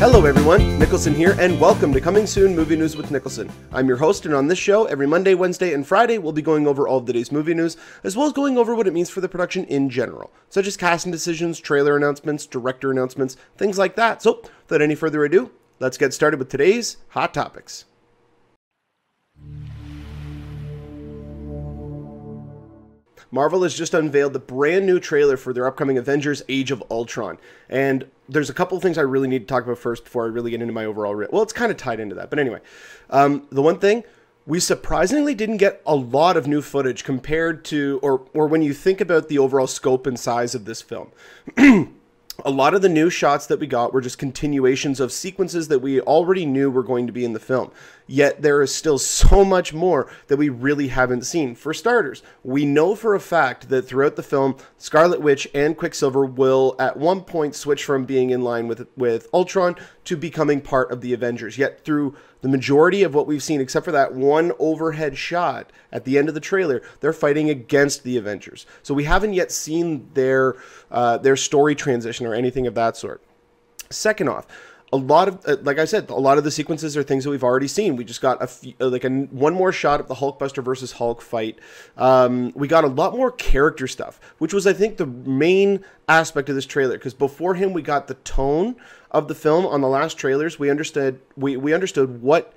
Hello everyone, Niklsun here, and welcome to Coming Soon Movie News with Niklsun. I'm your host, and on this show, every Monday, Wednesday, and Friday, we'll be going over all of the day's movie news, as well as going over what it means for the production in general, such as casting decisions, trailer announcements, director announcements, things like that. So, without any further ado, let's get started with today's Hot Topics. Marvel has just unveiled the brand new trailer for their upcoming Avengers Age of Ultron. And there's a couple of things I really need to talk about first before I really get into my overall... Well, it's kind of tied into that. But anyway, the one thing, we surprisingly didn't get a lot of new footage compared to... Or when you think about the overall scope and size of this film. A lot of the new shots that we got were just continuations of sequences that we already knew were going to be in the film. Yet there is still so much more that we really haven't seen. For starters, we know for a fact that throughout the film, Scarlet Witch and Quicksilver will at one point switch from being in line with Ultron to becoming part of the Avengers. Yet through the majority of what we've seen, except for that one overhead shot at the end of the trailer, they're fighting against the Avengers. So we haven't yet seen their story transition or anything of that sort. Second off, a lot of, like I said, a lot of the sequences are things that we've already seen. We just got one more shot of the Hulkbuster versus Hulk fight. We got a lot more character stuff, which was, I think, the main aspect of this trailer. Because before him, we got the tone of the film. On the last trailers, we understood what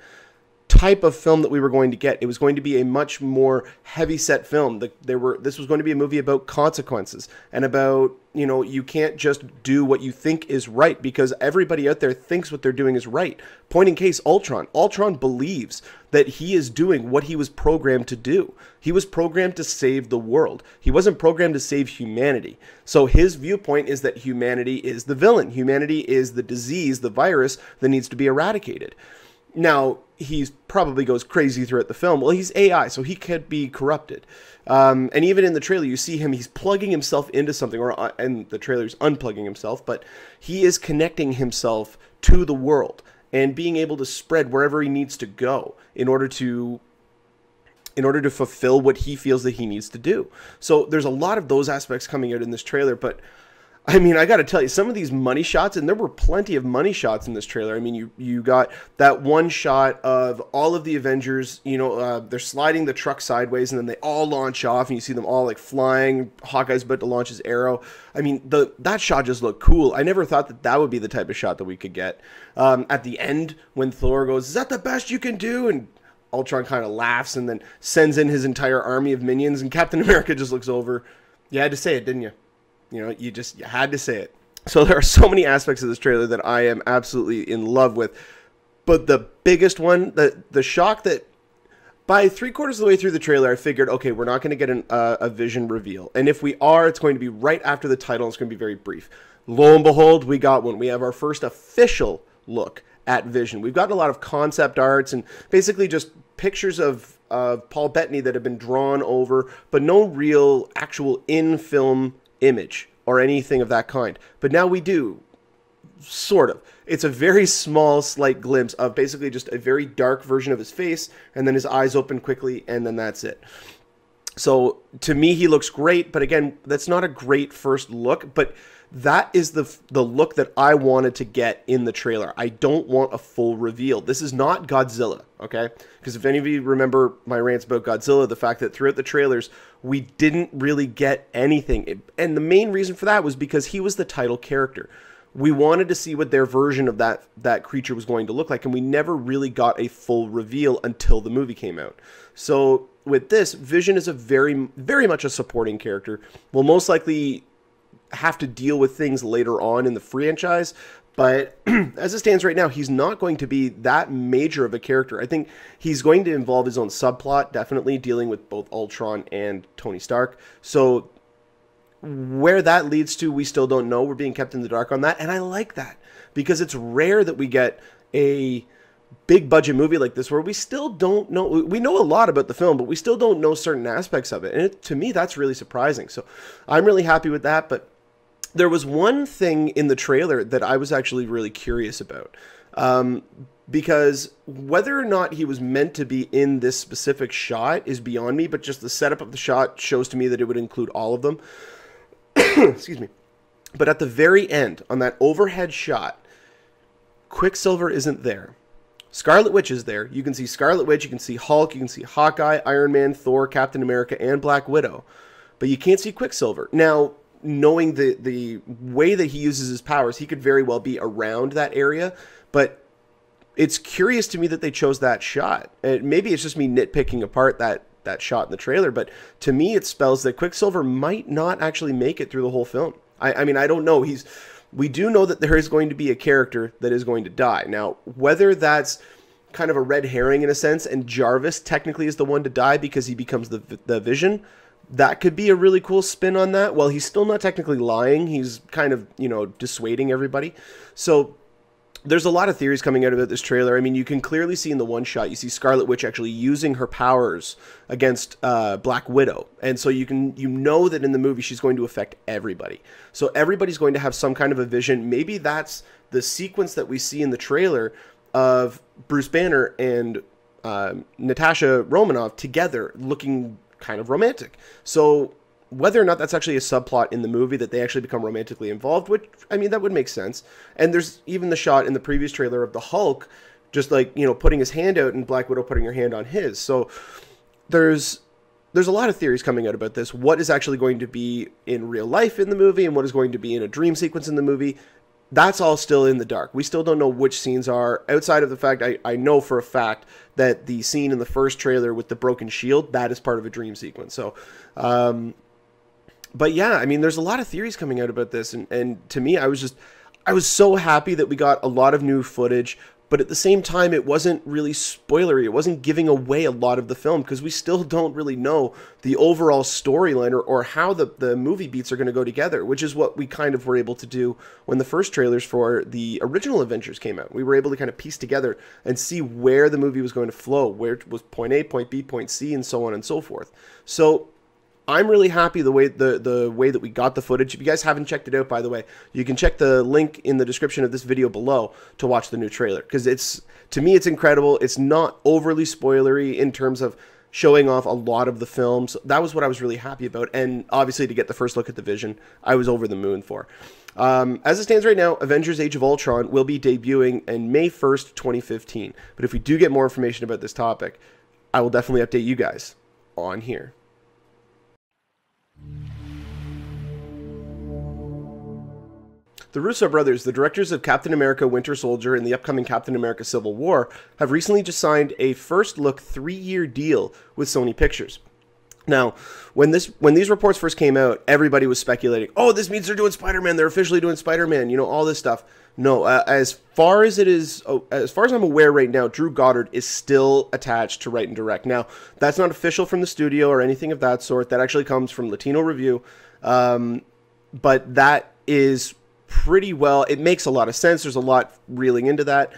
type of film that we were going to get. It was going to be a much more heavy-set film. This was going to be a movie about consequences and about, you can't just do what you think is right because everybody out there thinks what they're doing is right. Point in case, Ultron. Ultron believes that he is doing what he was programmed to do. He was programmed to save the world. He wasn't programmed to save humanity. So his viewpoint is that humanity is the villain. Humanity is the disease, the virus that needs to be eradicated. Now, he probably goes crazy throughout the film. Well, he's AI, so he could be corrupted. And even in the trailer, you see him, he's plugging himself into something, and the trailer's unplugging himself, but he is connecting himself to the world and being able to spread wherever he needs to go in order to fulfill what he feels that he needs to do. So there's a lot of those aspects coming out in this trailer, but I mean, I got to tell you, some of these money shots, and there were plenty of money shots in this trailer. I mean, you got that one shot of all of the Avengers, they're sliding the truck sideways, and then they all launch off, and you see them all, like, flying. Hawkeye's about to launch his arrow. I mean, that shot just looked cool. I never thought that would be the type of shot that we could get. At the end, when Thor goes, "Is that the best you can do?" And Ultron kind of laughs and then sends in his entire army of minions, and Captain America just looks over. You had to say it, didn't you? You had to say it. So there are so many aspects of this trailer that I am absolutely in love with. But the biggest one, the shock that by 3/4 of the way through the trailer, I figured, okay, we're not going to get a Vision reveal. And if we are, it's going to be right after the title. It's going to be very brief. Lo and behold, we got one. We have our first official look at Vision. We've gotten a lot of concept arts and basically just pictures of Paul Bettany that have been drawn over, but no real actual in-film image or anything of that kind. But now we do, sort of. It's a very small, slight glimpse of basically just a very dark version of his face, and then his eyes open quickly, and then that's it. So, to me, he looks great, but again, that's not a great first look, but that is the look that I wanted to get in the trailer. I don't want a full reveal. This is not Godzilla, okay? Because if any of you remember my rants about Godzilla, the fact that throughout the trailers, we didn't really get anything. And the main reason for that was because he was the title character. We wanted to see what their version of that creature was going to look like, and we never really got a full reveal until the movie came out. So with this, Vision is a very, very much a supporting character. We'll most likely have to deal with things later on in the franchise, but as it stands right now, he's not going to be that major of a character. I think he's going to involve his own subplot, definitely dealing with both Ultron and Tony Stark. So where that leads to, we still don't know. We're being kept in the dark on that, and I like that because it's rare that we get a big budget movie like this where we still don't know. We know a lot about the film, but we still don't know certain aspects of it, and to me, that's really surprising. So I'm really happy with that, but there was one thing in the trailer that I was actually really curious about, because whether or not he was meant to be in this specific shot is beyond me, but just the setup of the shot shows to me that it would include all of them. Excuse me. But at the very end, on that overhead shot, Quicksilver isn't there. Scarlet Witch is there. You can see Scarlet Witch, you can see Hulk, you can see Hawkeye, Iron Man, Thor, Captain America, and Black Widow. But you can't see Quicksilver. Now, knowing the way that he uses his powers, he could very well be around that area. But it's curious to me that they chose that shot. And maybe it's just me nitpicking apart that shot in the trailer. But to me, it spells that Quicksilver might not actually make it through the whole film. I mean, I don't know. We do know that there is going to be a character that is going to die. Now, whether that's kind of a red herring in a sense, and Jarvis technically is the one to die because he becomes the Vision, that could be a really cool spin on that. Well, he's still not technically lying. He's kind of, you know, dissuading everybody. So there's a lot of theories coming out about this trailer. I mean, you can clearly see in the one shot, you see Scarlet Witch actually using her powers against Black Widow. And so you know that in the movie she's going to affect everybody. So everybody's going to have some kind of a vision. Maybe that's the sequence that we see in the trailer of Bruce Banner and Natasha Romanoff together looking kind of romantic. So whether or not that's actually a subplot in the movie that they actually become romantically involved, which, I mean, that would make sense. And there's even the shot in the previous trailer of the Hulk just, like, you know, putting his hand out and Black Widow putting her hand on his. So there's a lot of theories coming out about this. What is actually going to be in real life in the movie and what is going to be in a dream sequence in the movie, that's all still in the dark. We still don't know which scenes are, outside of the fact I know for a fact that the scene in the first trailer with the broken shield, that is part of a dream sequence. So, but yeah, I mean, there's a lot of theories coming out about this, and to me, I was so happy that we got a lot of new footage, but at the same time, it wasn't really spoilery. It wasn't giving away a lot of the film, because we still don't really know the overall storyline or how the movie beats are going to go together, which is what we kind of were able to do when the first trailers for the original Avengers came out. We were able to kind of piece together and see where the movie was going to flow, where it was point A, point B, point C, and so on and so forth. So I'm really happy the way that we got the footage. If you guys haven't checked it out, by the way, you can check the link in the description of this video below to watch the new trailer, because to me it's incredible. It's not overly spoilery in terms of showing off a lot of the film. So that was what I was really happy about, and obviously to get the first look at the Vision, I was over the moon for. As it stands right now, Avengers Age of Ultron will be debuting in May 1st, 2015. But if we do get more information about this topic, I will definitely update you guys on here. The Russo brothers, the directors of Captain America Winter Soldier and the upcoming Captain America Civil War, have recently just signed a first-look 3-year deal with Sony Pictures. Now, when these reports first came out, everybody was speculating, oh, this means they're doing Spider-Man, they're officially doing Spider-Man, you know, all this stuff. No, as far as I'm aware right now, Drew Goddard is still attached to write and direct. Now, that's not official from the studio or anything of that sort. That actually comes from Latino Review. But that is pretty well, it makes a lot of sense. There's a lot reeling into that.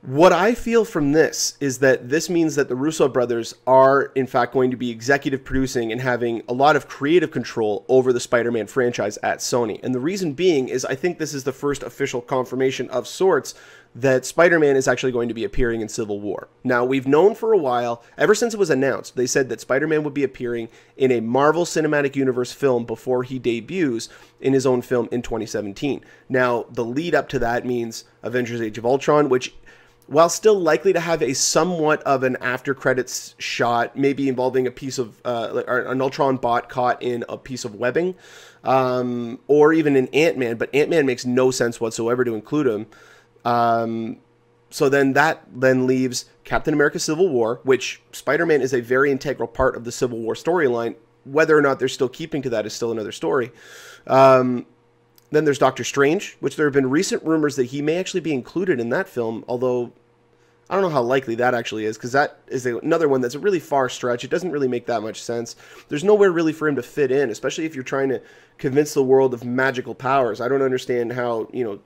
What I feel from this is that this means that the Russo brothers are, in fact, going to be executive producing and having a lot of creative control over the Spider-Man franchise at Sony. And the reason being is I think this is the first official confirmation of sorts that Spider-Man is actually going to be appearing in Civil War. Now, we've known for a while, ever since it was announced, they said that Spider-Man would be appearing in a Marvel Cinematic Universe film before he debuts in his own film in 2017. Now, the lead up to that means Avengers Age of Ultron, which, while still likely to have a somewhat of an after-credits shot, maybe involving a piece of, an Ultron bot caught in a piece of webbing, or even an Ant-Man, but Ant-Man makes no sense whatsoever to include him. So then that leaves Captain America Civil War, which Spider-Man is a very integral part of the Civil War storyline. Whether or not they're still keeping to that is still another story. Then there's Doctor Strange, which there have been recent rumors that he may actually be included in that film, although I don't know how likely that actually is, because that is another one that's a really far stretch. It doesn't really make that much sense. There's nowhere really for him to fit in, especially if you're trying to convince the world of magical powers. I don't understand how, you know,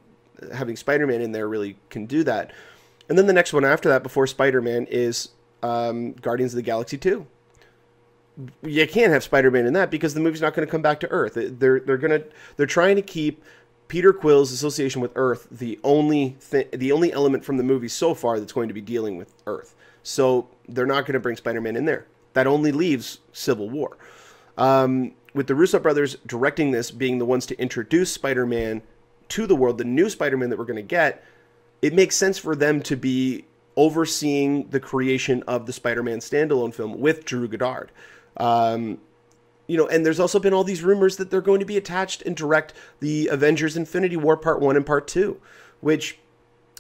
having Spider-Man in there really can do that. And then the next one after that, before Spider-Man, is Guardians of the Galaxy 2. You can't have Spider-Man in that because the movie's not going to come back to Earth. They're trying to keep Peter Quill's association with Earth the only element from the movie so far that's going to be dealing with Earth. So they're not going to bring Spider-Man in there. That only leaves Civil War. With the Russo brothers directing this, being the ones to introduce Spider-Man to the world, the new Spider-Man that we're going to get, it makes sense for them to be overseeing the creation of the Spider-Man standalone film with Drew Goddard. You know, and there's also been all these rumors that they're going to be attached and direct the Avengers Infinity War Part 1 and Part 2, which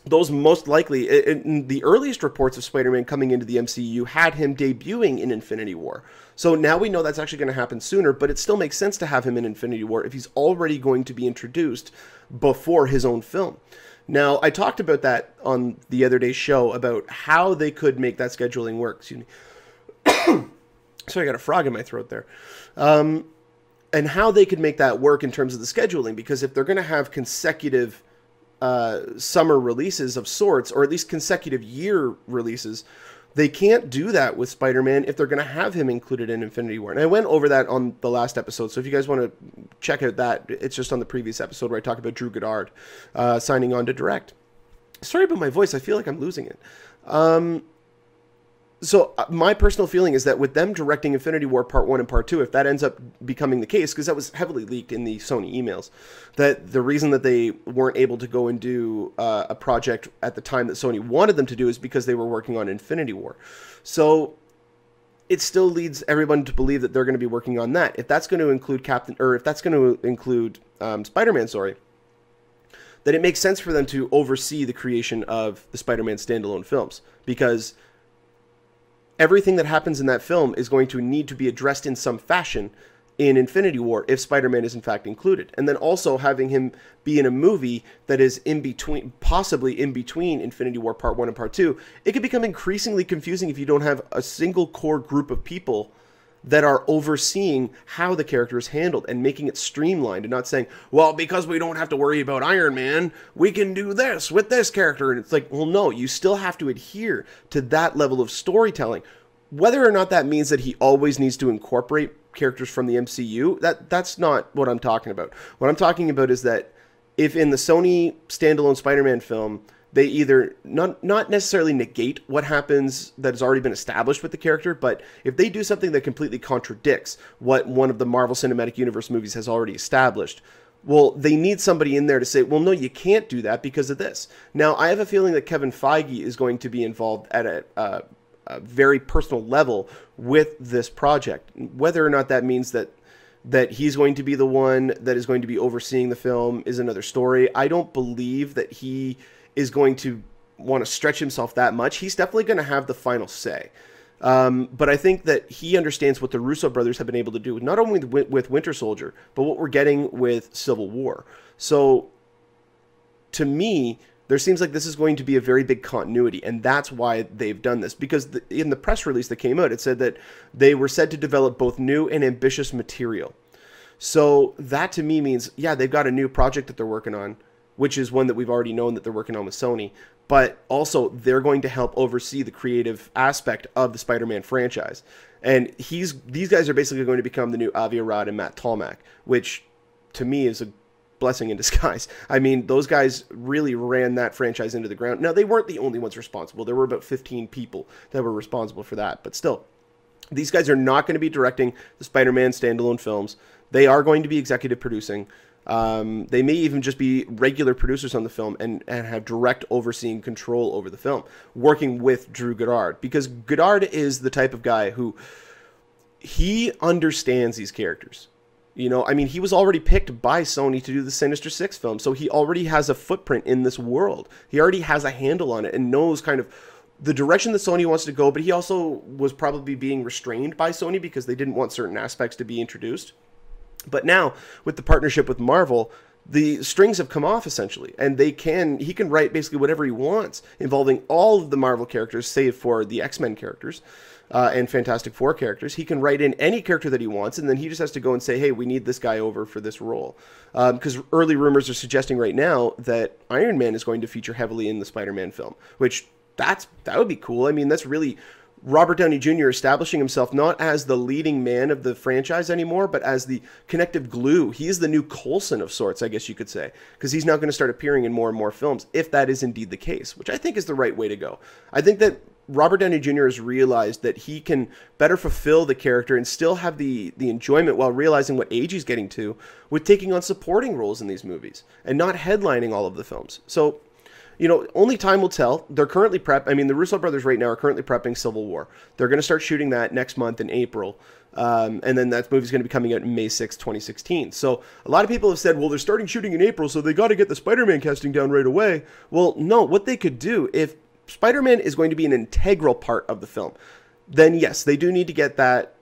those most likely, in the earliest reports of Spider-Man coming into the MCU, had him debuting in Infinity War. So now we know that's actually going to happen sooner, but it still makes sense to have him in Infinity War if he's already going to be introduced before his own film. Now, I talked about that on the other day's show, about how they could make that scheduling work. Excuse me. So I got a frog in my throat there. And how they could make that work in terms of the scheduling, because if they're going to have consecutive summer releases of sorts, or at least consecutive year releases, they can't do that with Spider-Man if they're going to have him included in Infinity War. And I went over that on the last episode, so if you guys want to check out that, it's just on the previous episode where I talk about Drew Goddard signing on to direct. Sorry about my voice, I feel like I'm losing it. So my personal feeling is that with them directing Infinity War Part 1 and Part 2, if that ends up becoming the case, because that was heavily leaked in the Sony emails, that the reason that they weren't able to go and do a project at the time that Sony wanted them to do is because they were working on Infinity War. So it still leads everyone to believe that they're going to be working on that. If that's going to include Spider-Man, sorry, then it makes sense for them to oversee the creation of the Spider-Man standalone films, because everything that happens in that film is going to need to be addressed in some fashion in Infinity War if Spider-Man is in fact included. And then also having him be in a movie that is in between, possibly in between Infinity War Part 1 and Part 2, it could become increasingly confusing if you don't have a single core group of people that are overseeing how the character is handled and making it streamlined, and not saying, well, because we don't have to worry about Iron Man, we can do this with this character. And it's like, well, no, you still have to adhere to that level of storytelling. Whether or not that means that he always needs to incorporate characters from the MCU, that's not what I'm talking about. What I'm talking about is that if in the Sony standalone Spider-Man film, they either not necessarily negate what happens that has already been established with the character, but if they do something that completely contradicts what one of the Marvel Cinematic Universe movies has already established, well, they need somebody in there to say, well, no, you can't do that because of this. Now, I have a feeling that Kevin Feige is going to be involved at a very personal level with this project. Whether or not that means that he's going to be the one that is going to be overseeing the film is another story. I don't believe that he is going to want to stretch himself that much. He's definitely going to have the final say. But I think that he understands what the Russo brothers have been able to do, not only with Winter Soldier, but what we're getting with Civil War. So, to me, there seems like this is going to be a very big continuity, and that's why they've done this. Because in the press release that came out, it said that they were said to develop both new and ambitious material. So that to me means, yeah, they've got a new project that they're working on, which is one that we've already known that they're working on with Sony, but also they're going to help oversee the creative aspect of the Spider-Man franchise. And these guys are basically going to become the new Avi Arad and Matt Tolmach, which to me is a blessing in disguise. I mean, those guys really ran that franchise into the ground. Now, they weren't the only ones responsible. There were about 15 people that were responsible for that, but still, these guys are not going to be directing the Spider-Man standalone films. They are going to be executive producing. They may even just be regular producers on the film and have direct overseeing control over the film, working with Drew Goddard, because Goddard is the type of guy who, he understands these characters. You know, I mean, he was already picked by Sony to do the Sinister Six film, so he already has a footprint in this world. He already has a handle on it and knows kind of the direction that Sony wants to go, but he also was probably being restrained by Sony because they didn't want certain aspects to be introduced. But now, with the partnership with Marvel, the strings have come off, essentially, and he can write basically whatever he wants, involving all of the Marvel characters, save for the X-Men characters and Fantastic Four characters. He can write in any character that he wants, and then he just has to go and say, hey, we need this guy over for this role. Because early rumors are suggesting right now that Iron Man is going to feature heavily in the Spider-Man film, which that would be cool. I mean, that's really Robert Downey Jr. establishing himself not as the leading man of the franchise anymore, but as the connective glue. He's the new Coulson of sorts, I guess you could say, because he's now going to start appearing in more and more films, if that is indeed the case, which I think is the right way to go. I think that Robert Downey Jr. has realized that he can better fulfill the character and still have the enjoyment while realizing what age he's getting to with taking on supporting roles in these movies and not headlining all of the films. So you know, only time will tell. They're currently I mean, the Russo brothers right now are currently prepping Civil War. They're going to start shooting that next month in April. And then that movie's going to be coming out in May 6, 2016. So a lot of people have said, well, they're starting shooting in April, so they got to get the Spider-Man casting down right away. Well, no, what they could do, if Spider-Man is going to be an integral part of the film, then yes, they do need to get that,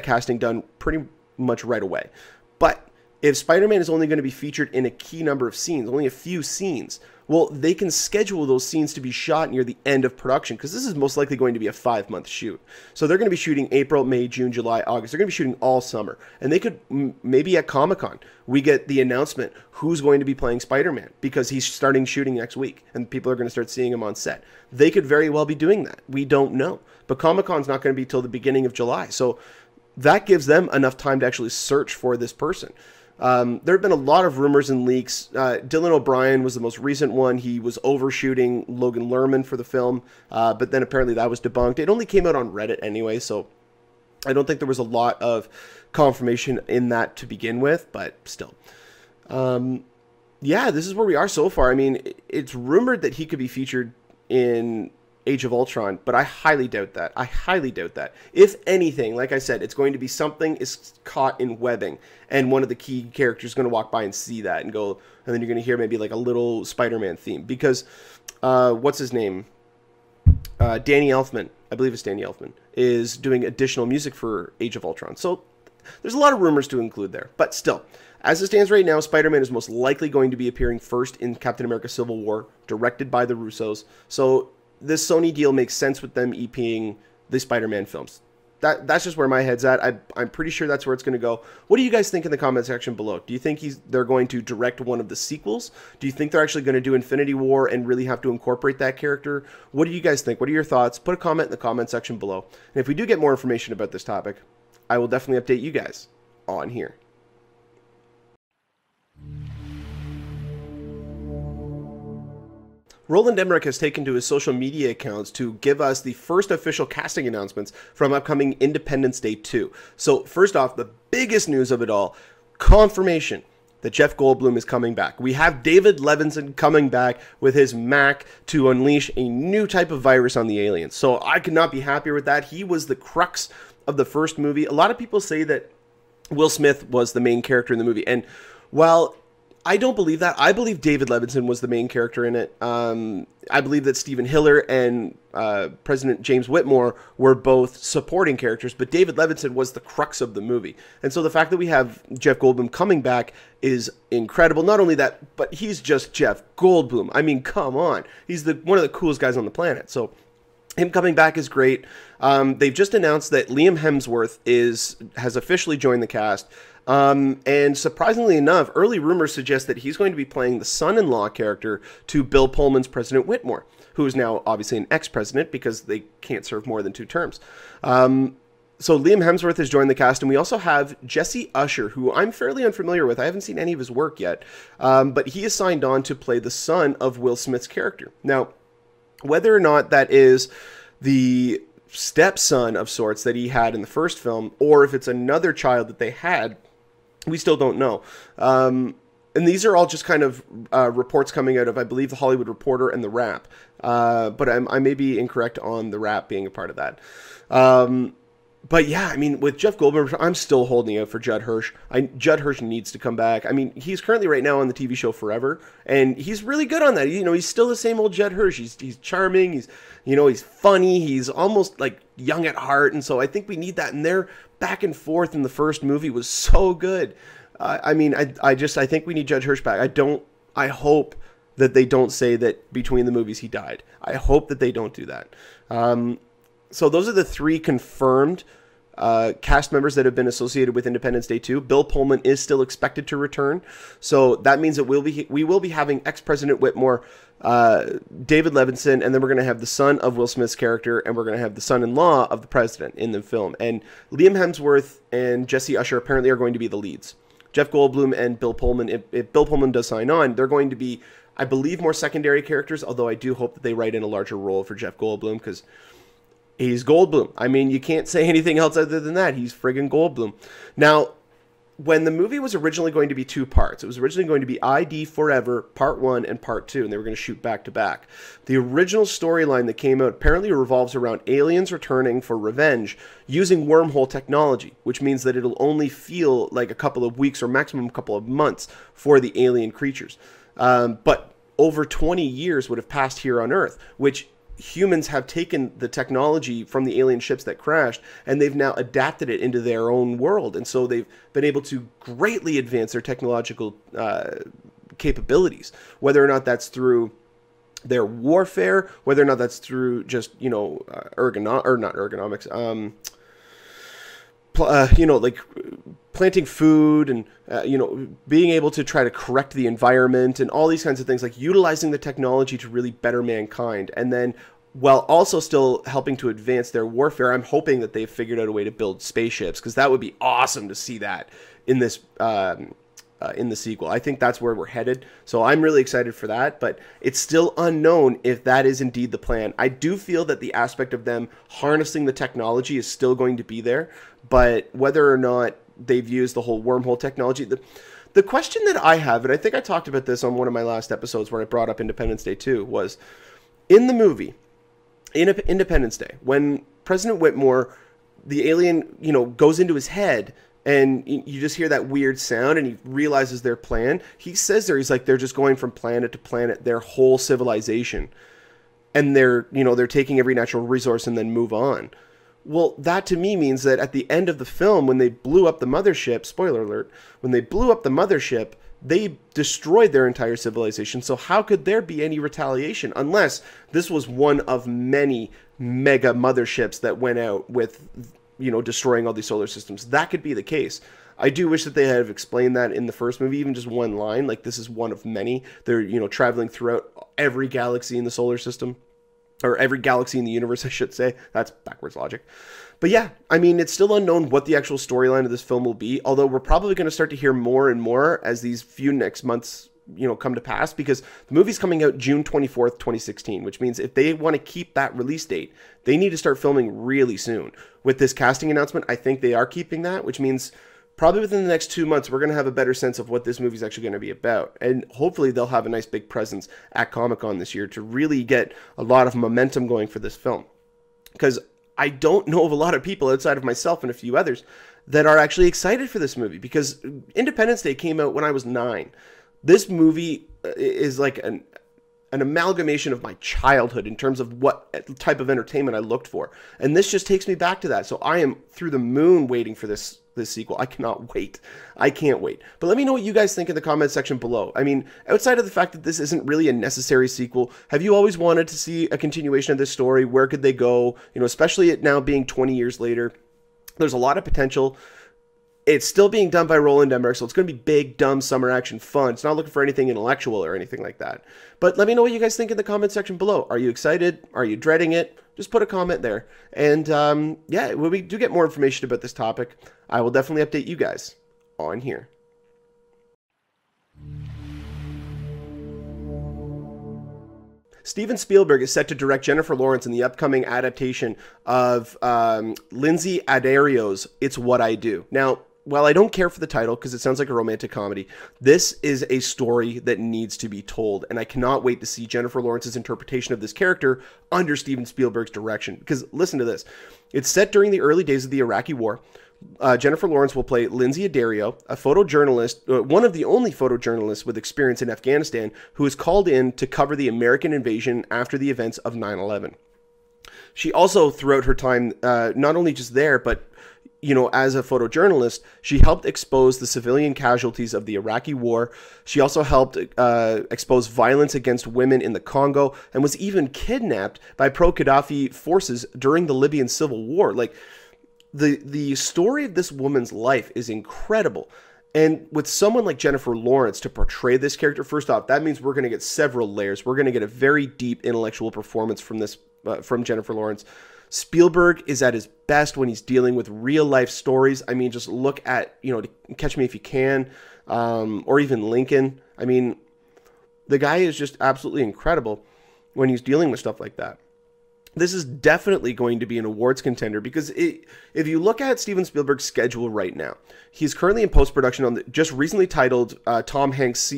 casting done pretty much right away. But if Spider-Man is only going to be featured in a key number of scenes, only a few scenes, well, they can schedule those scenes to be shot near the end of production, because this is most likely going to be a 5-month shoot. So they're going to be shooting April, May, June, July, August. They're going to be shooting all summer. And they could, maybe at Comic-Con, we get the announcement who's going to be playing Spider-Man, because he's starting shooting next week, and people are going to start seeing him on set. They could very well be doing that. We don't know. But Comic-Con's not going to be till the beginning of July. So that gives them enough time to actually search for this person. There have been a lot of rumors and leaks. Dylan O'Brien was the most recent one. He was overshooting Logan Lerman for the film, but then apparently that was debunked. It only came out on Reddit anyway, so I don't think there was a lot of confirmation in that to begin with, but still. Yeah, this is where we are so far. I mean, it's rumored that he could be featured in Age of Ultron, but I highly doubt that. I highly doubt that. If anything, like I said, it's going to be something is caught in webbing, and one of the key characters is going to walk by and see that and go, and then you're going to hear maybe like a little Spider-Man theme, because what's his name? Danny Elfman, I believe it's Danny Elfman, is doing additional music for Age of Ultron. So there's a lot of rumors to include there, but still, as it stands right now, Spider-Man is most likely going to be appearing first in Captain America Civil War, directed by the Russos. So this Sony deal makes sense with them EPing the Spider-Man films. That's just where my head's at. I'm pretty sure that's where it's going to go. What do you guys think in the comment section below? Do you think they're going to direct one of the sequels? Do you think they're actually going to do Infinity War and really have to incorporate that character? What do you guys think? What are your thoughts? Put a comment in the comment section below. And if we do get more information about this topic, I will definitely update you guys on here. Roland Emmerich has taken to his social media accounts to give us the first official casting announcements from upcoming Independence Day 2. So first off, the biggest news of it all, confirmation that Jeff Goldblum is coming back. We have David Levinson coming back with his Mac to unleash a new type of virus on the aliens. So I could not be happier with that. He was the crux of the first movie. A lot of people say that Will Smith was the main character in the movie, and while I don't believe that. I believe David Levinson was the main character in it. I believe that Stephen Hiller and President James Whitmore were both supporting characters, but David Levinson was the crux of the movie. And so the fact that we have Jeff Goldblum coming back is incredible. Not only that, but he's just Jeff Goldblum. I mean, come on. He's one of the coolest guys on the planet. So him coming back is great. They've just announced that Liam Hemsworth has officially joined the cast. And surprisingly enough, early rumors suggest that he's going to be playing the son-in-law character to Bill Pullman's President Whitmore, who is now obviously an ex-president because they can't serve more than 2 terms. So Liam Hemsworth has joined the cast, and we also have Jessie Usher, who I'm fairly unfamiliar with. I haven't seen any of his work yet, but he is signed on to play the son of Will Smith's character. Now, whether or not that is the stepson of sorts that he had in the first film, or if it's another child that they had, we still don't know. And these are all just kind of reports coming out of, I believe, The Hollywood Reporter and The Wrap. But I may be incorrect on The Wrap being a part of that. But yeah, I mean, with Jeff Goldblum, I'm still holding out for Judd Hirsch. Judd Hirsch needs to come back. I mean, he's currently right now on the TV show Forever, and he's really good on that. You know, he's still the same old Judd Hirsch. He's charming. He's funny. He's almost like young at heart, and so I think we need that. And their back and forth in the first movie was so good. I mean, I think we need Judd Hirsch back. I hope that they don't say that between the movies he died. I hope that they don't do that. So those are the 3 confirmed cast members that have been associated with Independence Day 2. Bill Pullman is still expected to return. So that means that we will be having ex-President Whitmore, David Levinson, and then we're going to have the son of Will Smith's character, and we're going to have the son-in-law of the president in the film. And Liam Hemsworth and Jessie Usher apparently are going to be the leads. Jeff Goldblum and Bill Pullman, if Bill Pullman does sign on, they're going to be, I believe, more secondary characters, although I do hope that they write in a larger role for Jeff Goldblum, because he's Goldblum. I mean, you can't say anything else other than that. He's friggin' Goldblum. Now, when the movie was originally going to be 2 parts, it was originally going to be ID Forever Part 1 and Part 2, and they were going to shoot back to back. The original storyline that came out apparently revolves around aliens returning for revenge using wormhole technology, which means that it'll only feel like a couple of weeks or maximum a couple of months for the alien creatures. But over 20 years would have passed here on Earth, which humans have taken the technology from the alien ships that crashed, and they've now adapted it into their own world. And so they've been able to greatly advance their technological capabilities, whether or not that's through their warfare, whether or not that's through just, you know, like planting food and, you know, being able to try to correct the environment and all these kinds of things, like utilizing the technology to really better mankind. And then while also still helping to advance their warfare, I'm hoping that they've figured out a way to build spaceships, because that would be awesome to see that in this in the sequel. I think that's where we're headed. So I'm really excited for that, but it's still unknown if that is indeed the plan. I do feel that the aspect of them harnessing the technology is still going to be there, but whether or not they've used the whole wormhole technology, the question that I have, and I think I talked about this on one of my last episodes where I brought up Independence Day 2, was in the movie, in Independence Day, when President Whitmore, the alien, you know, goes into his head, and you just hear that weird sound, and he realizes their plan. He says there, he's like, they're just going from planet to planet, their whole civilization. And they're, you know, they're taking every natural resource and then move on. Well, that to me means that at the end of the film, when they blew up the mothership, spoiler alert, when they blew up the mothership, they destroyed their entire civilization. So how could there be any retaliation unless this was one of many mega motherships that went out with, you know, destroying all these solar systems? That could be the case. I do wish that they had explained that in the first movie, even just one line, like this is one of many. They're, you know, traveling throughout every galaxy in the solar system, or every galaxy in the universe, I should say. That's backwards logic. But yeah, I mean, it's still unknown what the actual storyline of this film will be, although we're probably going to start to hear more and more as these few next months, you know, come to pass, because the movie's coming out June 24th, 2016, which means if they want to keep that release date, they need to start filming really soon. With this casting announcement, I think they are keeping that, which means probably within the next 2 months, we're going to have a better sense of what this movie's actually going to be about. And hopefully they'll have a nice big presence at Comic-Con this year to really get a lot of momentum going for this film. Because I don't know of a lot of people outside of myself and a few others that are actually excited for this movie, because Independence Day came out when I was 9. This movie is like an amalgamation of my childhood in terms of what type of entertainment I looked for. And this just takes me back to that. So I am through the moon waiting for this sequel. I cannot wait. I can't wait. But let me know what you guys think in the comment section below. I mean, outside of the fact that this isn't really a necessary sequel, have you always wanted to see a continuation of this story? Where could they go? You know, especially it now being 20 years later. There's a lot of potential. It's still being done by Roland Emmerich, so it's going to be big, dumb, summer action fun. It's not looking for anything intellectual or anything like that. But let me know what you guys think in the comment section below. Are you excited? Are you dreading it? Just put a comment there. And yeah, when we do get more information about this topic, I will definitely update you guys on here. Steven Spielberg is set to direct Jennifer Lawrence in the upcoming adaptation of Lindsay Adario's It's What I Do. Now, while I don't care for the title because it sounds like a romantic comedy, this is a story that needs to be told, and I cannot wait to see Jennifer Lawrence's interpretation of this character under Steven Spielberg's direction. Because listen to this. It's set during the early days of the Iraqi War. Jennifer Lawrence will play Lindsay Adario, a photojournalist, one of the only photojournalists with experience in Afghanistan, who is called in to cover the American invasion after the events of 9/11. She also, throughout her time, not only just there, but you know, as a photojournalist, she helped expose the civilian casualties of the Iraqi war. She also helped expose violence against women in the Congo, and was even kidnapped by pro-Gaddafi forces during the Libyan civil war. Like, the story of this woman's life is incredible. And with someone like Jennifer Lawrence to portray this character, first off, that means we're going to get several layers. We're going to get a very deep intellectual performance from this, from Jennifer Lawrence. Spielberg is at his best when he's dealing with real life stories. I mean, just look at, you know, Catch Me If You Can, or even Lincoln. I mean, the guy is just absolutely incredible when he's dealing with stuff like that. this is definitely going to be an awards contender because if you look at Steven Spielberg's schedule right now, he's currently in post-production on the just recently titled Tom Hanks'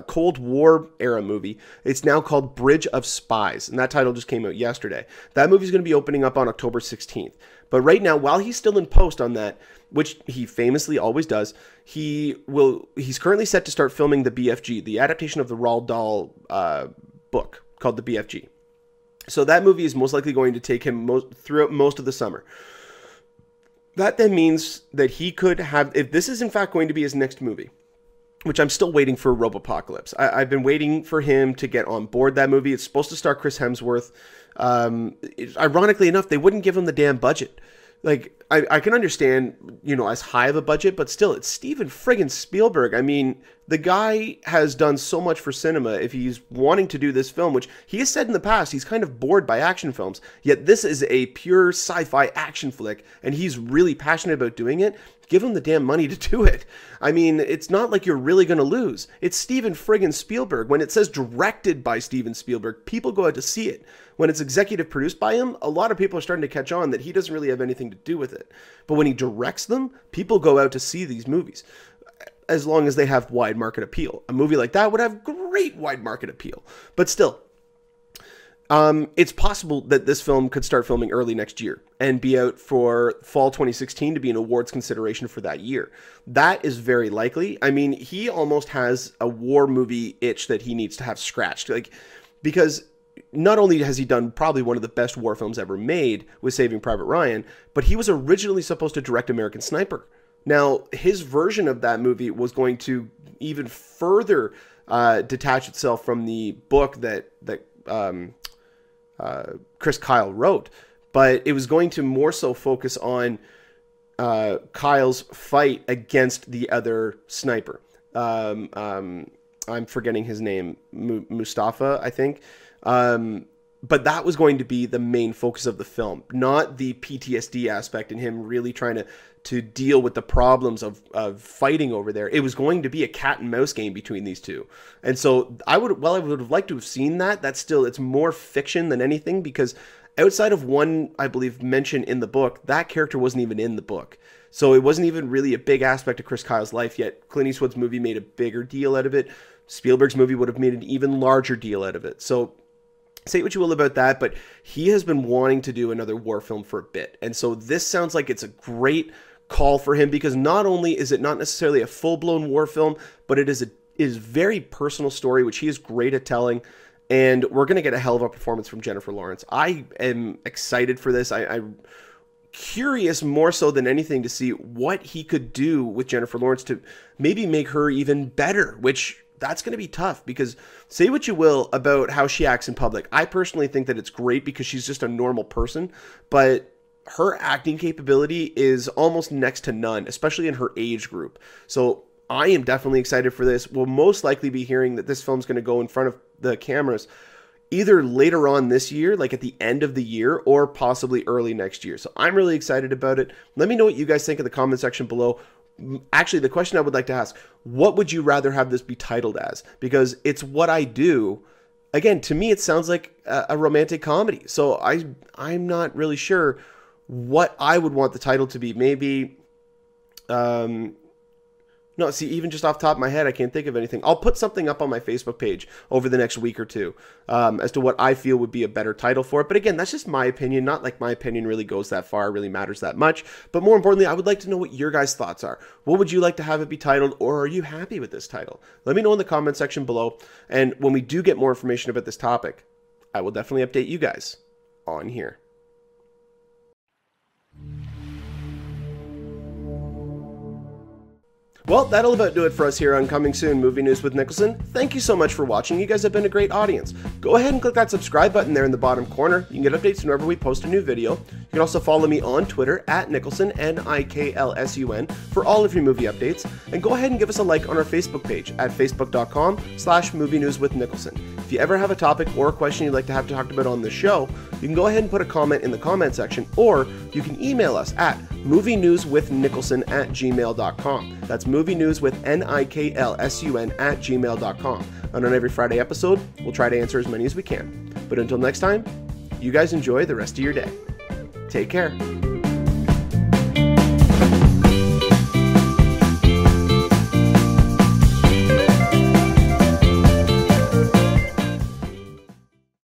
Cold War era movie. It's now called Bridge of Spies, and that title just came out yesterday. That movie's going to be opening up on October 16th. But right now, while he's still in post on that, which he famously always does, he's currently set to start filming the BFG, the adaptation of the Roald Dahl book called the BFG. So that movie is most likely going to take him throughout most of the summer. That then means that he could have, if this is in fact going to be his next movie, which I'm still waiting for Robopocalypse. I've been waiting for him to get on board that movie. It's supposed to star Chris Hemsworth. Ironically enough, they wouldn't give him the damn budget. Like, I can understand, you know, as high of a budget, but still, it's Steven friggin' Spielberg. I mean, the guy has done so much for cinema. If he's wanting to do this film, which he has said in the past, he's kind of bored by action films, yet this is a pure sci-fi action flick, and he's really passionate about doing it. Give him the damn money to do it. I mean, it's not like you're really going to lose. It's Steven friggin' Spielberg. When it says directed by Steven Spielberg, people go out to see it. When it's executive produced by him, a lot of people are starting to catch on that he doesn't really have anything to do with it. But when he directs them, people go out to see these movies, as long as they have wide market appeal. A movie like that would have great wide market appeal. But still, it's possible that this film could start filming early next year and be out for fall 2016 to be an awards consideration for that year. That is very likely. I mean, he almost has a war movie itch that he needs to have scratched. Like, because not only has he done probably one of the best war films ever made with Saving Private Ryan, but he was originally supposed to direct American Sniper. Now, his version of that movie was going to even further detach itself from the book that Chris Kyle wrote, but it was going to more so focus on Kyle's fight against the other sniper. I'm forgetting his name, Mustafa, I think. But that was going to be the main focus of the film, not the PTSD aspect and him really trying to deal with the problems of fighting over there. It was going to be a cat and mouse game between these two. And so I would have liked to have seen that. That's still, it's more fiction than anything, because outside of one, I believe, mention in the book, that character wasn't even in the book. So it wasn't even really a big aspect of Chris Kyle's life, yet Clint Eastwood's movie made a bigger deal out of it. Spielberg's movie would have made an even larger deal out of it. So say what you will about that, but he has been wanting to do another war film for a bit. And so this sounds like it's a great call for him, because not only is it not necessarily a full-blown war film, but it is a very personal story, which he is great at telling. And we're going to get a hell of a performance from Jennifer Lawrence. I am excited for this. I'm curious more so than anything to see what he could do with Jennifer Lawrence to maybe make her even better, which that's going to be tough, because say what you will about how she acts in public. I personally think that it's great because she's just a normal person, but her acting capability is almost next to none, especially in her age group. So I am definitely excited for this. We'll most likely be hearing that this film's going to go in front of the cameras either later on this year, like at the end of the year, or possibly early next year. So I'm really excited about it. Let me know what you guys think in the comment section below. Actually, the question I would like to ask, what would you rather have this be titled as? Because it's what I do. Again, to me, it sounds like a romantic comedy. So I'm not really sure what I would want the title to be. Maybe, no, see, even just off the top of my head, I can't think of anything. I'll put something up on my Facebook page over the next week or two as to what I feel would be a better title for it. But again, that's just my opinion. Not like my opinion really goes that far, really matters that much. But more importantly, I would like to know what your guys' thoughts are. What would you like to have it be titled, or are you happy with this title? Let me know in the comment section below. And when we do get more information about this topic, I will definitely update you guys on here. Well, that'll about do it for us here on Coming Soon Movie News with Niklsun. Thank you so much for watching. You guys have been a great audience. Go ahead and click that subscribe button there in the bottom corner. You can get updates whenever we post a new video. You can also follow me on Twitter at Niklsun, Niklsun, for all of your movie updates. And go ahead and give us a like on our Facebook page at facebook.com/Movie News with Niklsun. If you ever have a topic or a question you'd like to have talked about on the show, you can go ahead and put a comment in the comment section, or you can email us at movienewswithniklsun@gmail.com. That's movienewswithniklsun@gmail.com. And on every Friday episode, we'll try to answer as many as we can. But until next time, You guys enjoy the rest of your day. Take care.